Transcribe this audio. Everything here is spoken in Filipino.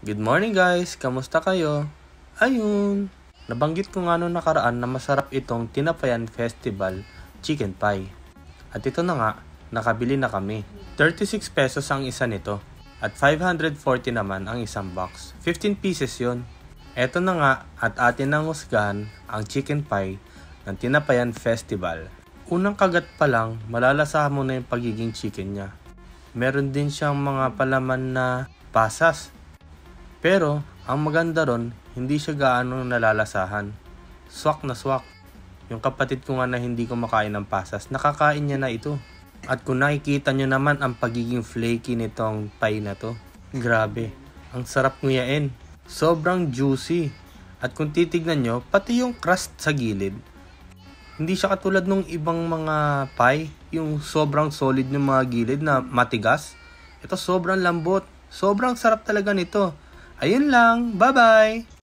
Good morning guys! Kamusta kayo? Ayun! Nabanggit ko nga noong nakaraan na masarap itong Tinapayan Festival Chicken Pie. At ito na nga, nakabili na kami. 36 pesos ang isa nito. At 540 naman ang isang box. 15 pieces yon. Eto na nga at atin nang husgahan ang chicken pie ng Tinapayan Festival. Unang kagat pa lang, malalasahan mo na yung pagiging chicken niya. Meron din siyang mga palaman na pasas. Pero, ang maganda ron, hindi siya gaano nalalasahan. Swak na swak. Yung kapatid ko nga na hindi kumakain ng pasas, nakakain niya na ito. At kung nakikita nyo naman ang pagiging flaky nitong pie na to, grabe, ang sarap nguyain. Sobrang juicy. At kung titignan nyo, pati yung crust sa gilid. Hindi siya katulad nung ibang mga pie, yung sobrang solid ng mga gilid na matigas. Ito sobrang lambot. Sobrang sarap talaga nito. Ayun lang. Bye-bye!